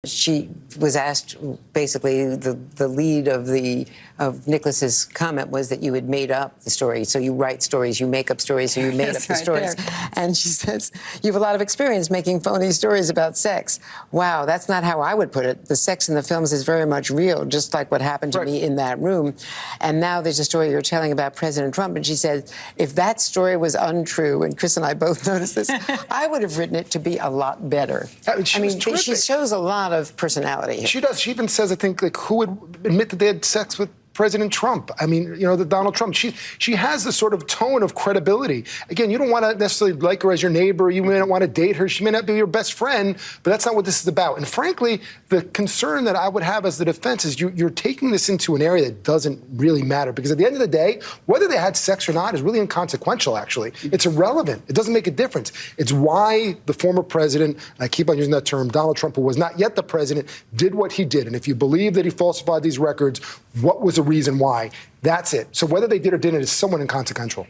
She was asked, basically, the lead of Nicholas's comment was that you had made up the story. So you write stories, you make up stories, so you made up the stories. And she says, you have a lot of experience making phony stories about sex. Wow, that's not how I would put it. The sex in the films is very much real, just like what happened to me in that room. And now there's a story you're telling about President Trump. And she said, if that story was untrue, and Chris and I both noticed this, I would have written it to be a lot better. I mean, she shows a lot of personality. She does. She even says, I think, like, who would admit that they had sex with President Trump? I mean, you know, the Donald Trump. She has this sort of tone of credibility. Again, you don't want to necessarily like her as your neighbor. You may not want to date her. She may not be your best friend, but that's not what this is about. And frankly, the concern that I would have as the defense is you're taking this into an area that doesn't really matter, because at the end of the day, whether they had sex or not is really inconsequential, actually. It's irrelevant. It doesn't make a difference. It's why the former president, and I keep on using that term, Donald Trump, who was not yet the president, did what he did. And if you believe that he falsified these records, what was the reason why? That's it. So whether they did or didn't is somewhat inconsequential.